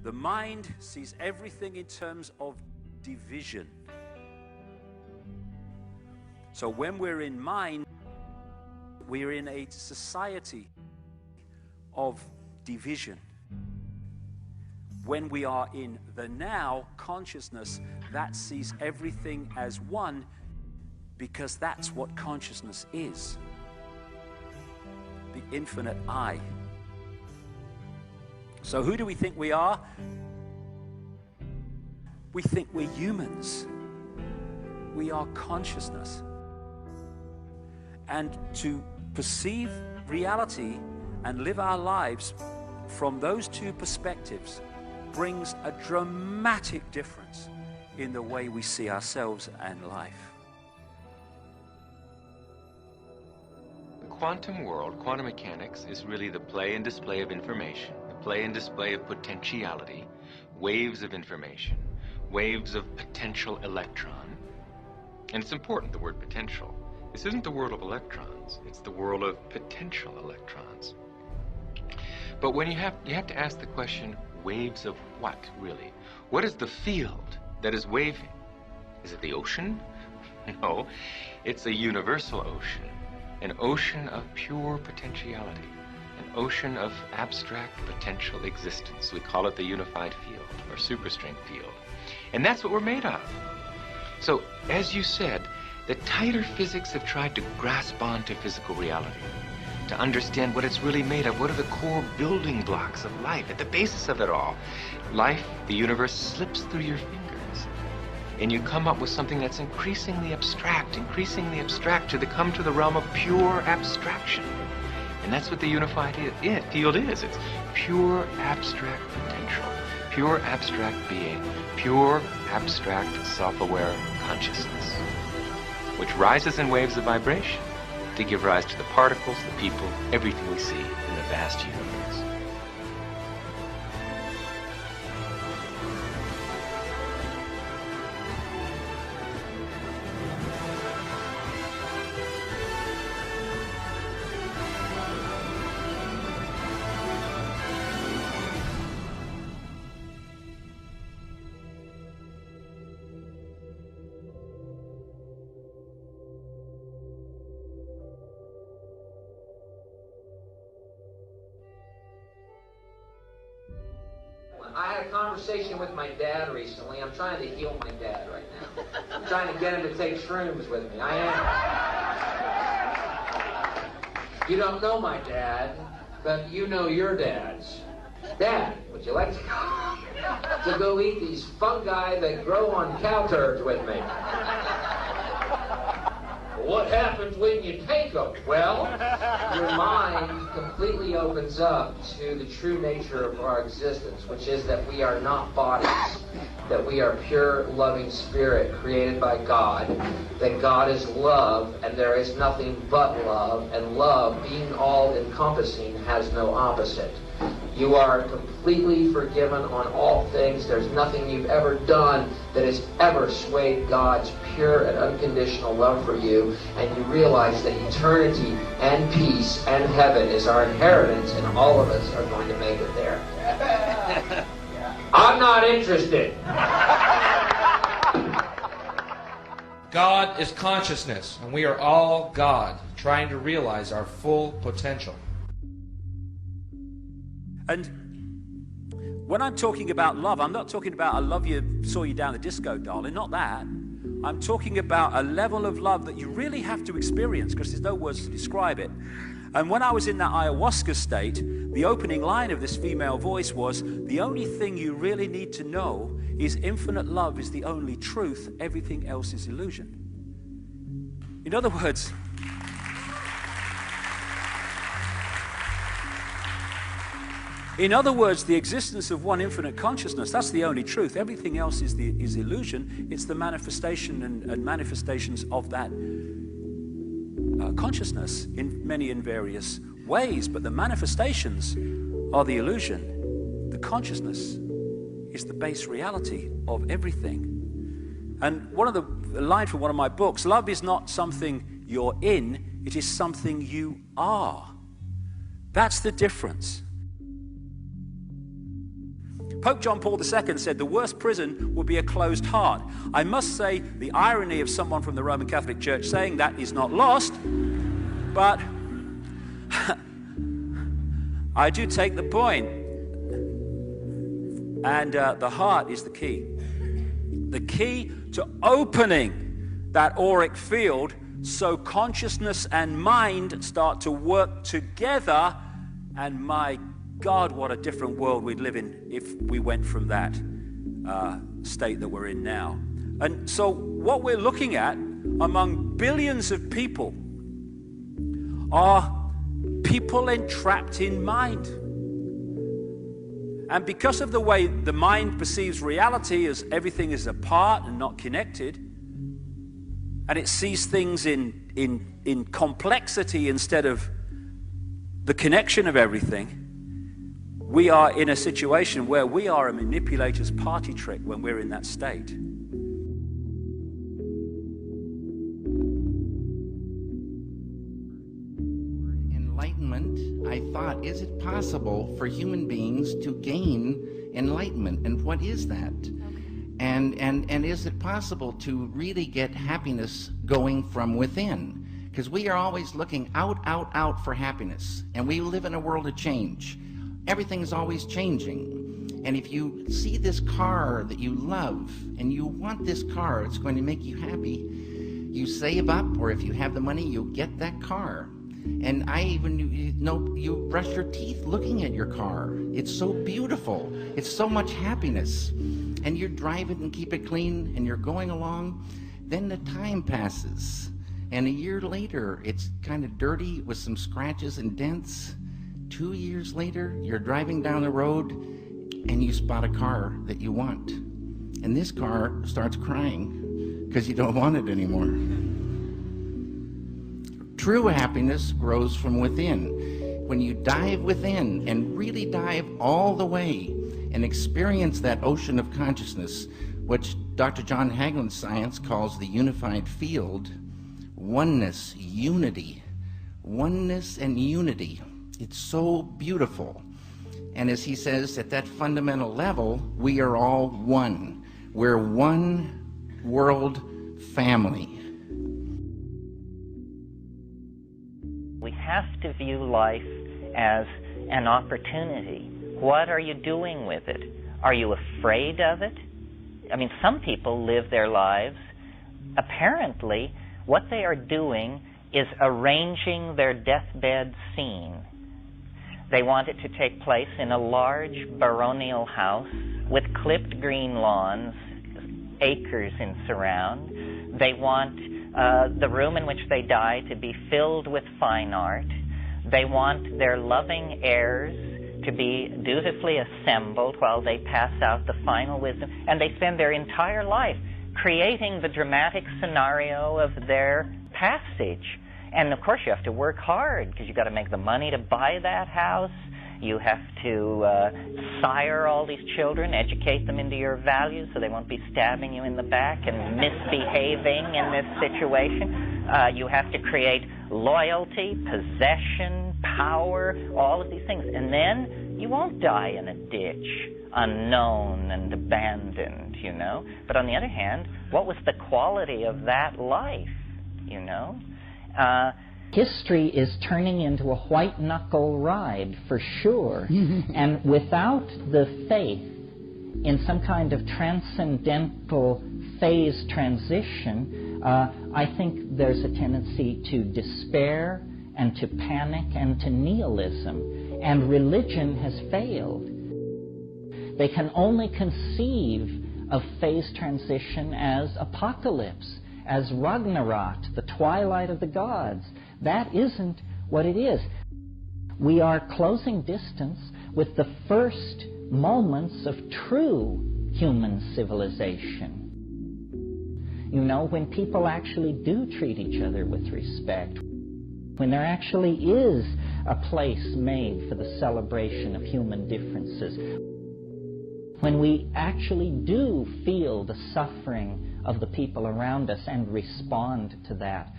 The mind sees everything in terms of division. So when we're in mind, we're in a society of division. When we are in the now consciousness, that sees everything as one, because that's what consciousness is. The infinite I. So who do we think we are? We think we're humans. We are consciousness. And to perceive reality and live our lives from those two perspectives brings a dramatic difference in the way we see ourselves and life. The quantum world, quantum mechanics, is really the play and display of information, the play and display of potentiality, waves of information, waves of potential electron. And it's important, the word potential. This isn't the world of electrons, it's the world of potential electrons. But when you have to ask the question, waves of what, really? What is the field that is waving? Is it the ocean? No, it's a universal ocean, an ocean of pure potentiality, an ocean of abstract potential existence. We call it the unified field, or superstring field. And that's what we're made of. So, as you said, the tighter physics have tried to grasp onto physical reality, to understand what it's really made of. What are the core building blocks of life, at the basis of it all? Life, the universe, slips through your fingers, and you come up with something that's increasingly abstract to come to the realm of pure abstraction. And that's what the unified field is. It's pure abstract potential, pure abstract being, pure abstract self-aware consciousness, which rises in waves of vibration to give rise to the particles, the people, everything we see in the vast universe. I had a conversation with my dad recently. I'm trying to heal my dad right now. I'm trying to get him to take shrooms with me. I am. You don't know my dad, but you know your dad's. Dad, would you like to go eat these fungi that grow on cow turds with me? What happens when you take them? Well, your mind completely opens up to the true nature of our existence, which is that we are not bodies, that we are pure, loving spirit created by God, that God is love, and there is nothing but love, and love, being all-encompassing, has no opposite. You are completely forgiven on all things. There's nothing you've ever done that has ever swayed God's pure and unconditional love for you, and you realize that eternity and peace and heaven is our inheritance, and all of us are going to make it there. I'm not interested. God is consciousness, and we are all God, trying to realize our full potential. And when I'm talking about love, I'm not talking about I love you, saw you down the disco, darling, not that. I'm talking about a level of love that you really have to experience, because there's no words to describe it. And when I was in that ayahuasca state, the opening line of this female voice was, the only thing you really need to know is infinite love is the only truth, everything else is illusion. In other words, the existence of one infinite consciousness, that's the only truth. Everything else is illusion. It's the manifestation and manifestations of that consciousness in many and various ways. But the manifestations are the illusion. The consciousness is the base reality of everything. And one of the line from one of my books, love is not something you're in, it is something you are. That's the difference. Pope John Paul II said the worst prison would be a closed heart. I must say the irony of someone from the Roman Catholic Church saying that is not lost, but I do take the point. And the heart is the key. The key to opening that auric field so consciousness and mind start to work together. And my God, what a different world we'd live in if we went from that state that we're in now. And so what we're looking at among billions of people are people entrapped in mind. And because of the way the mind perceives reality as everything is apart and not connected, and it sees things in complexity instead of the connection of everything, we are in a situation where we are a manipulator's party trick when we're in that state. Enlightenment, I thought, is it possible for human beings to gain enlightenment? And what is that? And is it possible to really get happiness going from within? Because we are always looking out for happiness. And we live in a world of change. Everything is always changing. And if you see this car that you love and you want this car, it's going to make you happy, you save up, or if you have the money, you get that car. And I even know you brush your teeth looking at your car. It's so beautiful. It's so much happiness. And you drive it and keep it clean and you're going along. Then the time passes. And a year later, it's kind of dirty with some scratches and dents. 2 years later, you're driving down the road and you spot a car that you want. And this car starts crying because you don't want it anymore. True happiness grows from within. When you dive within and really dive all the way and experience that ocean of consciousness, which Dr. John Hagelin's science calls the unified field, oneness, unity, oneness and unity. It's so beautiful. And as he says, at that fundamental level, we are all one. We're one world family. We have to view life as an opportunity. What are you doing with it? Are you afraid of it? I mean, some people live their lives, apparently, what they are doing is arranging their deathbed scene. They want it to take place in a large baronial house with clipped green lawns, acres in surround. They want the room in which they die to be filled with fine art. They want their loving heirs to be dutifully assembled while they pass out the final wisdom. And they spend their entire life creating the dramatic scenario of their passage. And of course you have to work hard because you've got to make the money to buy that house. You have to sire all these children, educate them into your values so they won't be stabbing you in the back and misbehaving in this situation. You have to create loyalty, possession, power, all of these things. And then you won't die in a ditch, unknown and abandoned, you know. But on the other hand, what was the quality of that life, you know? History is turning into a white-knuckle ride, for sure. And without the faith in some kind of transcendental phase transition, I think there's a tendency to despair and to panic and to nihilism. And religion has failed. They can only conceive of phase transition as apocalypse, as Ragnarok, the twilight of the gods. That isn't what it is. We are closing distance with the first moments of true human civilization. You know, when people actually do treat each other with respect, when there actually is a place made for the celebration of human differences, when we actually do feel the suffering of the people around us and respond to that.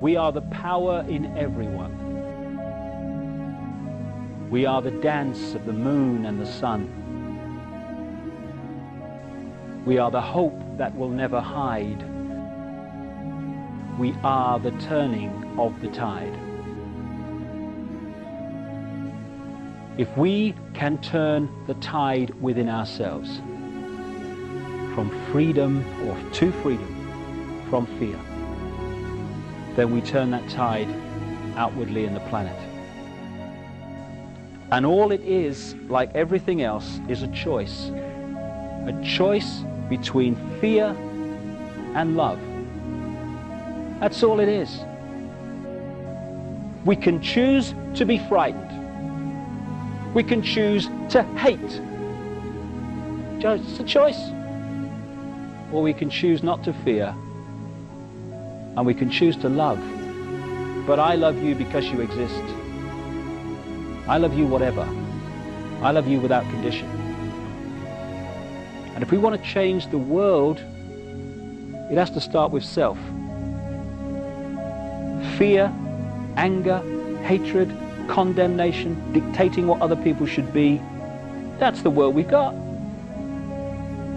We are the power in everyone. We are the dance of the moon and the sun. We are the hope that will never hide. We are the turning of the tide. If we can turn the tide within ourselves, from freedom or to freedom, from fear, then we turn that tide outwardly in the planet. And all it is, like everything else, is a choice. A choice between fear and love. That's all it is. We can choose to be frightened. We can choose to hate. It's a choice. Or we can choose not to fear, and we can choose to love. But I love you because you exist. I love you whatever. I love you without condition. And if we want to change the world, it has to start with self. Fear, anger, hatred, condemnation, dictating what other people should be, that's the world we got.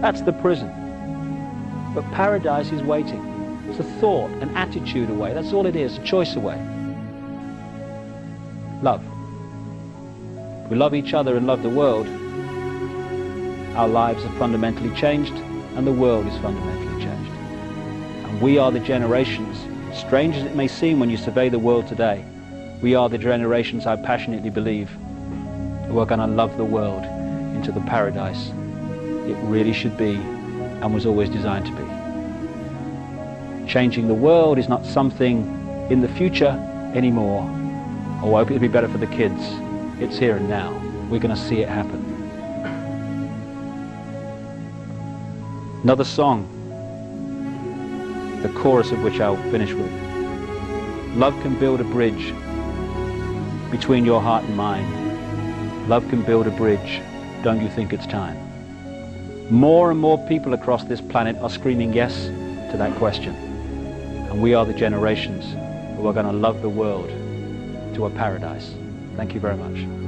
That's the prison. But paradise is waiting. It's a thought, an attitude away. That's all it is, a choice away. Love. If we love each other and love the world, our lives are fundamentally changed and the world is fundamentally changed. And we are the generations, strange as it may seem when you survey the world today, we are the generations, I passionately believe, who are going to love the world into the paradise it really should be and was always designed to be. Changing the world is not something in the future anymore. Oh, I hope it'll be better for the kids. It's here and now. We're going to see it happen. Another song, the chorus of which I'll finish with. Love can build a bridge between your heart and mine. Love can build a bridge. Don't you think it's time? More and more people across this planet are screaming yes to that question. And we are the generations who are going to love the world to a paradise. Thank you very much.